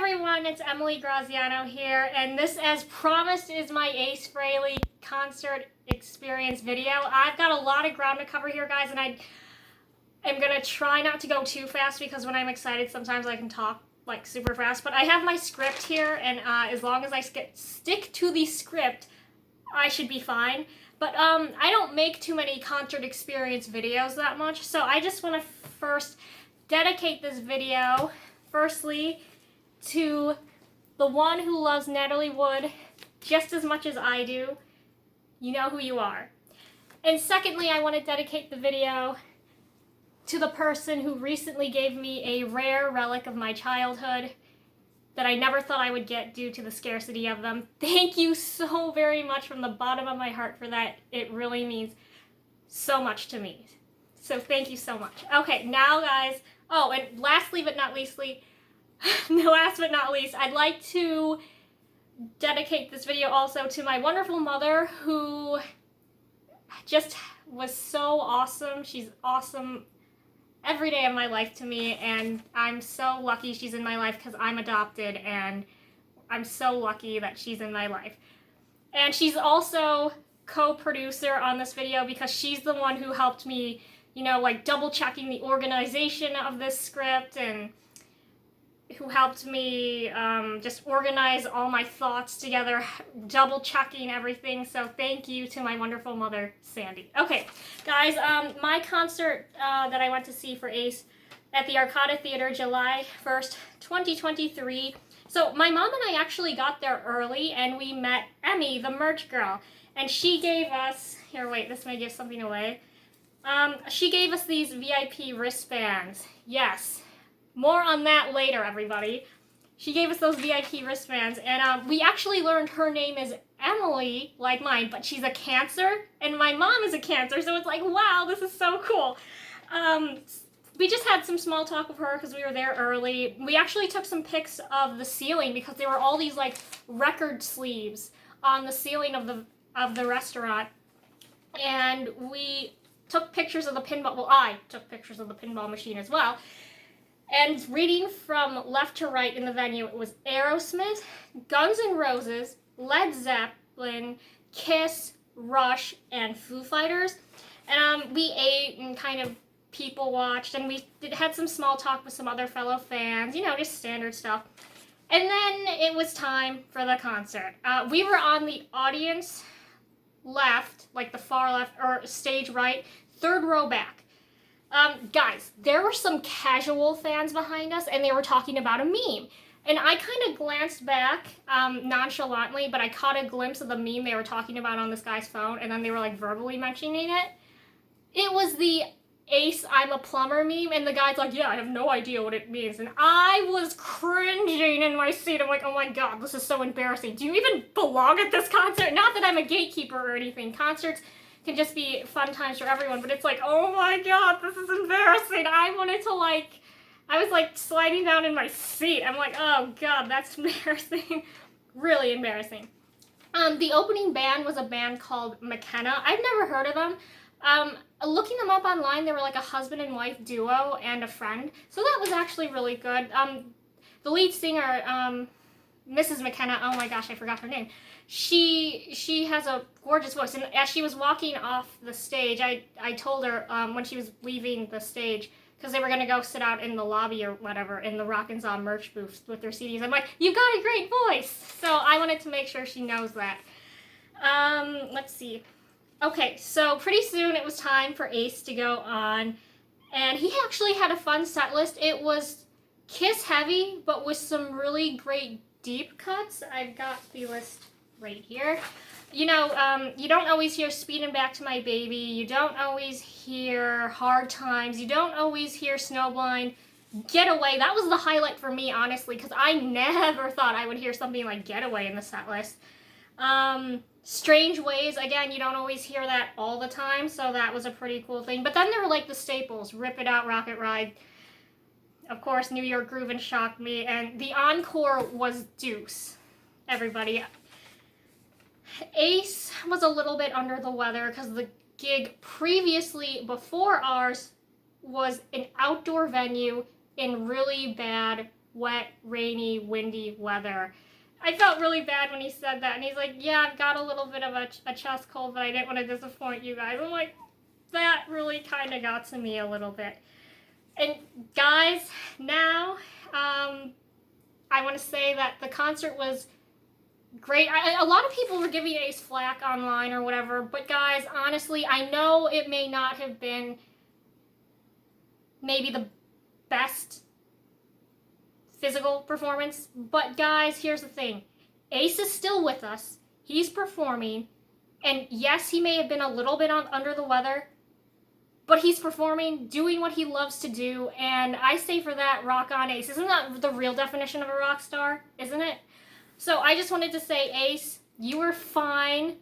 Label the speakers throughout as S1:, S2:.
S1: everyone, it's Emily Graziano here, and this, as promised, is my Ace Frehley concert experience video. I've got a lot of ground to cover here, guys, and I am gonna try not to go too fast because when I'm excited, sometimes I can talk like super fast. But I have my script here, and as long as I stick to the script, I should be fine. But I don't make too many concert experience videos that much, so I just want to first dedicate this video, firstly, to the one who loves Natalie Wood just as much as I do. You know who you are. And secondly, I want to dedicate the video to the person who recently gave me a rare relic of my childhood that I never thought I would get due to the scarcity of them. Thank you so very much from the bottom of my heart for that. It really means so much to me. So thank you so much. Okay, now guys, oh, and lastly but not leastly, last but not least, I'd like to dedicate this video also to my wonderful mother, who just was so awesome. She's awesome every day of my life to me, and I'm so lucky she's in my life because I'm adopted, and I'm so lucky that she's in my life. And she's also co-producer on this video because she's the one who helped me, you know, like double-checking the organization of this script, and who helped me just organize all my thoughts together, double-checking everything. So thank you to my wonderful mother, Sandy. Okay, guys, my concert that I went to see for Ace at the Arcada Theater, July 1st, 2023. So my mom and I actually got there early, and we met Emmy, the merch girl. And she gave us, here, wait, this may give something away. She gave us these VIP wristbands. Yes. More on that later, everybody. She gave us those VIP wristbands, and we actually learned her name is Emily, like mine, but she's a Cancer, and my mom is a Cancer, so it's like, wow, this is so cool. We just had some small talk with her because we were there early. We actually took some pics of the ceiling because there were all these like record sleeves on the ceiling of the restaurant, and we took pictures of the pinball. Well, I took pictures of the pinball machine as well. And reading from left to right in the venue, it was Aerosmith, Guns N' Roses, Led Zeppelin, Kiss, Rush, and Foo Fighters. And we ate and kind of people watched, and we had some small talk with some other fellow fans, you know, just standard stuff. And then it was time for the concert. We were on the audience left, like the far left, or stage right, third row back. Guys, there were some casual fans behind us, and they were talking about a meme. And I kind of glanced back nonchalantly, but I caught a glimpse of the meme they were talking about on this guy's phone, and then they were like verbally mentioning it. It was the Ace, I'm a plumber meme, and the guy's like, yeah, I have no idea what it means. And I was cringing in my seat. I'm like, oh my god, this is so embarrassing. Do you even belong at this concert? Not that I'm a gatekeeper or anything. Concerts can just be fun times for everyone, but it's like, oh my god, this is embarrassing. I wanted to I was like sliding down in my seat. I'm like, oh god, that's embarrassing. Really embarrassing. The opening band was a band called McKenna. I've never heard of them. Looking them up online, they were like a husband and wife duo and a friend. So that was actually really good. The lead singer, Mrs. McKenna, oh my gosh, I forgot her name. She has a gorgeous voice, and as she was walking off the stage, I told her when she was leaving the stage, because they were going to go sit out in the lobby or whatever in the Rockin' Zaw merch booth with their CDs. I'm like, you've got a great voice! So I wanted to make sure she knows that. Let's see. Okay, so pretty soon it was time for Ace to go on, and he actually had a fun set list. It was Kiss heavy, but with some really great deep cuts. I've got the list right here. You know, you don't always hear Speedin' Back to My Baby. You don't always hear Hard Times. You don't always hear Snowblind. Getaway, that was the highlight for me, honestly, because I never thought I would hear something like Getaway in the set list. Strange Ways, again, you don't always hear that all the time, so that was a pretty cool thing. But then there were like the staples, Rip It Out, Rocket Ride, of course, New York Groovin' shocked me, and the encore was Deuce, everybody. Ace was a little bit under the weather because the gig previously, before ours, was an outdoor venue in really bad wet, rainy, windy weather. I felt really bad when he said that, and he's like, yeah, I've got a little bit of a chest cold, but I didn't want to disappoint you guys. I'm like, that really kind of got to me a little bit. And guys, now, I want to say that the concert was great. A lot of people were giving Ace flack online or whatever, but guys, honestly, I know it may not have been maybe the best physical performance, but guys, here's the thing. Ace is still with us. He's performing, and yes, he may have been a little bit under the weather, but he's performing, doing what he loves to do, and I say for that, rock on, Ace. Isn't that the real definition of a rock star? Isn't it? So I just wanted to say, Ace, you were fine,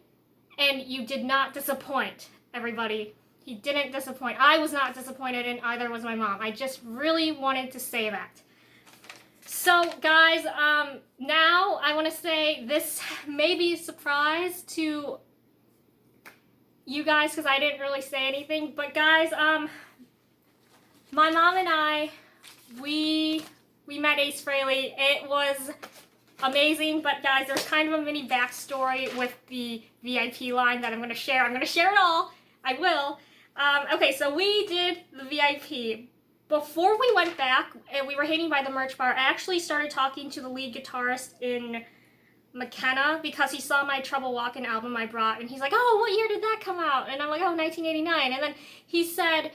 S1: and you did not disappoint, everybody. He didn't disappoint. I was not disappointed, and either was my mom. I just really wanted to say that. So, guys, now I want to say this may be a surprise to you guys because I didn't really say anything. But, guys, my mom and I, we met Ace Frehley. It was amazing, but, guys, there's kind of a mini backstory with the VIP line that I'm going to share. I'm going to share it all. I will. Okay, so we did the VIP. Before we went back, and we were hanging by the merch bar, I actually started talking to the lead guitarist in McKenna because he saw my Trouble Walkin' album I brought, and he's like, oh, what year did that come out? And I'm like, oh, 1989. And then he said,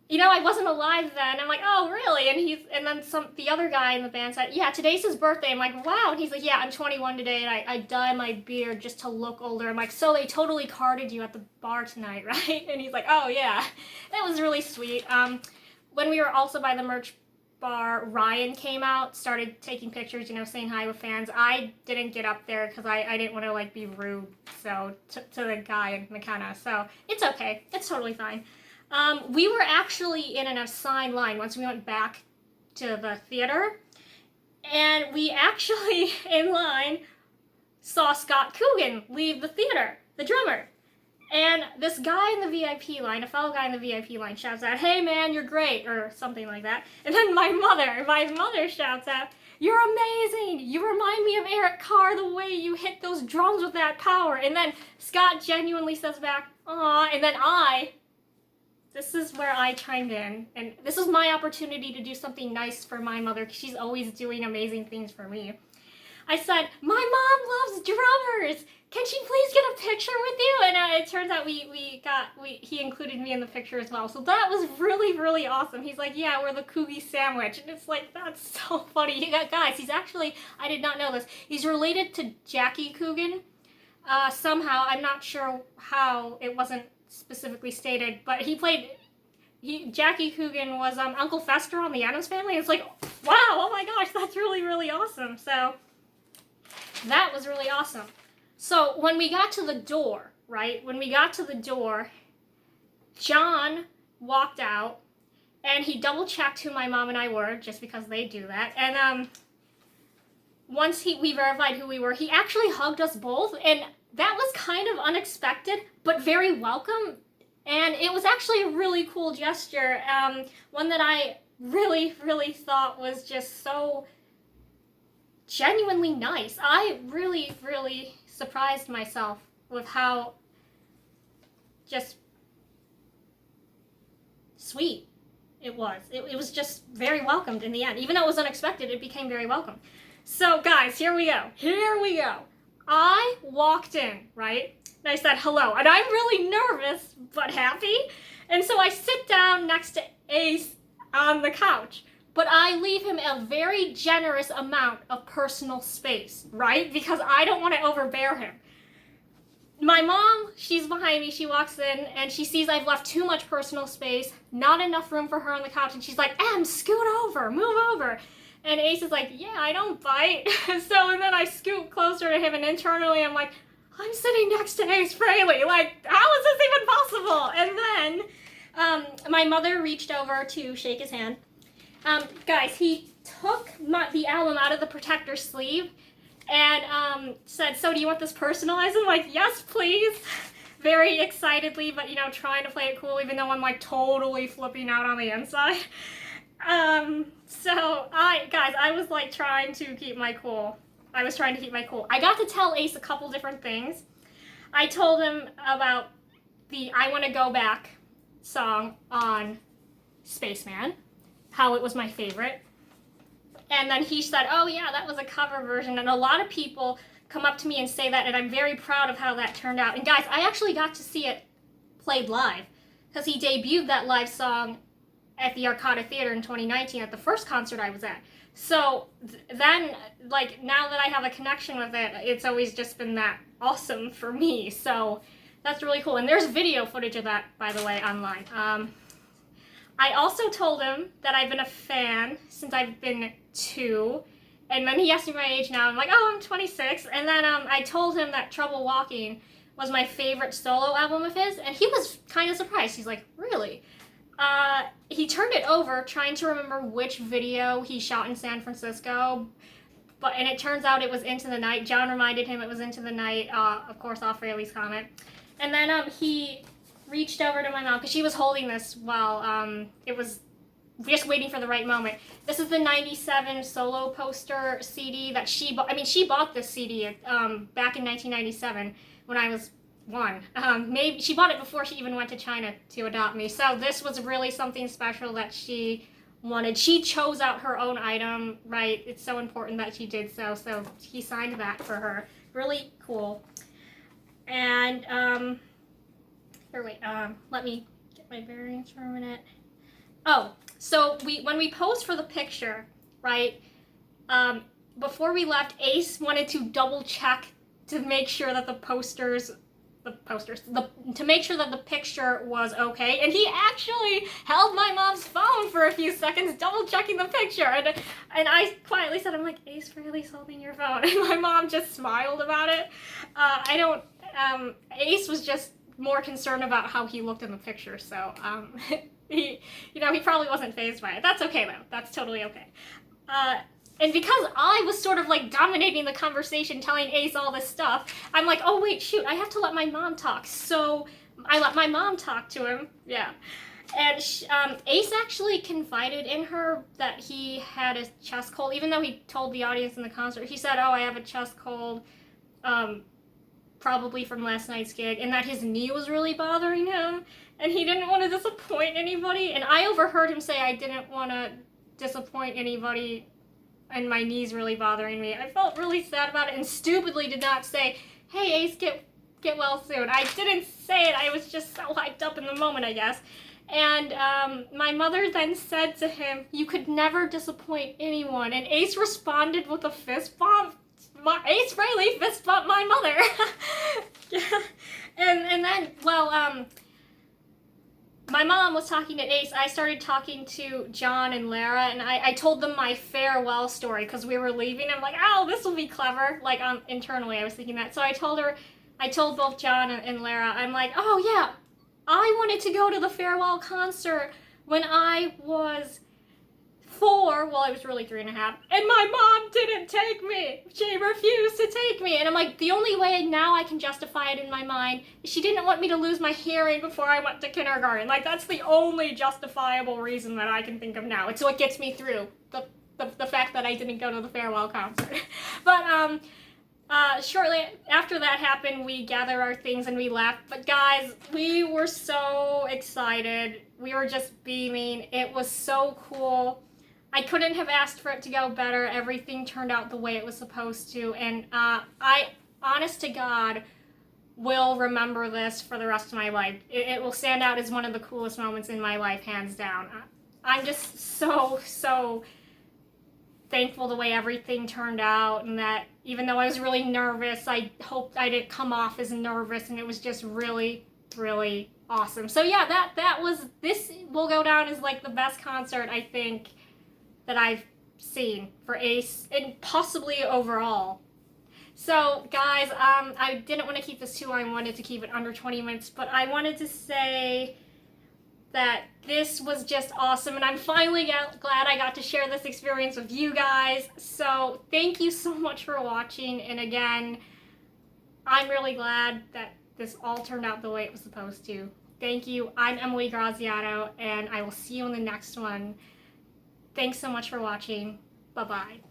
S1: you know, I wasn't alive then. I'm like, oh, really? And then the other guy in the band said, yeah, today's his birthday. I'm like, wow. And he's like, yeah, I'm 21 today, and I dye my beard just to look older. I'm like, so they totally carded you at the bar tonight, right? And he's like, oh, yeah. That was really sweet. When we were also by the merch bar, Ryan came out, started taking pictures, you know, saying hi with fans. I didn't get up there because I didn't want to, like, be rude, so, to the guy in McKenna. So, it's okay. It's totally fine. We were actually in an assigned line once we went back to the theater, and we actually, in line, saw Scott Coogan leave the theater, the drummer. And this guy in the VIP line, a fellow guy in the VIP line, shouts out, hey man, you're great, or something like that. And then my mother shouts out, you're amazing! You remind me of Eric Carr, the way you hit those drums with that power. And then Scott genuinely says back, aw, and then this is where I chimed in, and this is my opportunity to do something nice for my mother, because she's always doing amazing things for me. I said, my mom loves drummers! Can she please get a picture with you? And it turns out he included me in the picture as well. So that was really, really awesome. He's like, yeah, we're the Coogie Sandwich. And it's like, that's so funny. Guys, he's actually, I did not know this, he's related to Jackie Coogan. Somehow, I'm not sure how, it wasn't specifically stated, but Jackie Coogan was Uncle Fester on the Addams Family. It's like, wow, oh my gosh, that's really, really awesome. So that was really awesome. So when we got to the door, right, John walked out, and he double-checked who my mom and I were, just because they do that, and once we verified who we were, he actually hugged us both, and that was kind of unexpected, but very welcome, and it was actually a really cool gesture, one that I really, really thought was just so genuinely nice. I really, really surprised myself with how just sweet it was. It was just very welcomed in the end. Even though it was unexpected, it became very welcome. So guys, here we go. I walked in, right? And I said hello. And I'm really nervous, but happy. And so I sit down next to Ace on the couch. But I leave him a very generous amount of personal space, right? Because I don't want to overbear him. My mom, she's behind me, she walks in, and she sees I've left too much personal space, not enough room for her on the couch, and she's like, Em, scoot over, move over. And Ace is like, yeah, I don't bite. And then I scoot closer to him, and internally I'm like, I'm sitting next to Ace Frehley. Like, how is this even possible? And then my mother reached over to shake his hand. Guys, he took the album out of the protector sleeve and said, so do you want this personalized? I'm like, yes, please. Very excitedly, but, you know, trying to play it cool, even though I'm, like, totally flipping out on the inside. Guys, I was like trying to keep my cool. I was trying to keep my cool. I got to tell Ace a couple different things. I told him about the I Want to Go Back song on Spaceman, how it was my favorite. And then he said, oh yeah, that was a cover version. And a lot of people come up to me and say that, and I'm very proud of how that turned out. And guys, I actually got to see it played live, because he debuted that live song at the Arcada Theater in 2019 at the first concert I was at. So then, like, now that I have a connection with it, it's always just been that awesome for me. So that's really cool. And there's video footage of that, by the way, online. I also told him that I've been a fan since I've been 2. And then he asked me my age now. I'm like, oh, I'm 26. And then I told him that Trouble Walking was my favorite solo album of his. And he was kind of surprised. He's like, really? He turned it over trying to remember which video he shot in San Francisco. And it turns out it was Into the Night. John reminded him it was Into the Night, of course, off Frehley's comment. And then he reached over to my mom, because she was holding this while it was just waiting for the right moment. This is the 97 solo poster CD that she bought. I mean, she bought this CD back in 1997 when I was 1. Maybe she bought it before she even went to China to adopt me. So this was really something special that she wanted. She chose out her own item, right? It's so important that she did so. So he signed that for her. Really cool. And let me get my bearings for a minute. Oh, so when we posed for the picture, right, before we left, Ace wanted to double check to make sure that to make sure that the picture was okay, and he actually held my mom's phone for a few seconds, double checking the picture, and I quietly said, I'm like, Ace Frehley's holding your phone, and my mom just smiled about it. Ace was just more concerned about how he looked in the picture, so he probably wasn't fazed by it. That's okay though. That's totally okay. And because I was sort of like dominating the conversation, telling Ace all this stuff, I'm like, oh wait, shoot, I have to let my mom talk. So I let my mom talk to him. Yeah. And Ace actually confided in her that he had a chest cold, even though he told the audience in the concert. He said, oh, I have a chest cold, probably from last night's gig, and that his knee was really bothering him, and he didn't want to disappoint anybody. And I overheard him say I didn't want to disappoint anybody, and my knee's really bothering me. I felt really sad about it, and stupidly did not say, hey Ace, get well soon. I didn't say it. I was just so hyped up in the moment, I guess. And my mother then said to him, you could never disappoint anyone. And Ace responded with a fist bump. Ace Frehley fist bumped my mother. Yeah. And then, my mom was talking to Ace. I started talking to John and Lara, and I told them my farewell story because we were leaving. I'm like, oh, this will be clever. Like, internally, I was thinking that. So I told both John and Lara, I'm like, oh yeah, I wanted to go to the farewell concert when I was 4, well, I was really 3.5, and my mom didn't take me. She refused to take me. And I'm like, the only way now I can justify it in my mind is she didn't want me to lose my hearing before I went to kindergarten. Like, that's the only justifiable reason that I can think of now. It's what gets me through the fact that I didn't go to the farewell concert. But shortly after that happened, we gathered our things and we left. But guys, we were so excited. We were just beaming. It was so cool. I couldn't have asked for it to go better. Everything turned out the way it was supposed to, and I, honest to God, will remember this for the rest of my life. It will stand out as one of the coolest moments in my life, hands down. I'm just so thankful the way everything turned out, and that even though I was really nervous, I hoped I didn't come off as nervous, and it was just really, really awesome. So yeah, this will go down as like the best concert, I think, that I've seen for Ace, and possibly overall. So guys, I didn't want to keep this too long. I wanted to keep it under 20 minutes, but I wanted to say that this was just awesome, and I'm finally glad I got to share this experience with you guys. So thank you so much for watching, and again, I'm really glad that this all turned out the way it was supposed to. Thank you. I'm Emily Graziano, and I will see you in the next one. Thanks so much for watching. Bye-bye.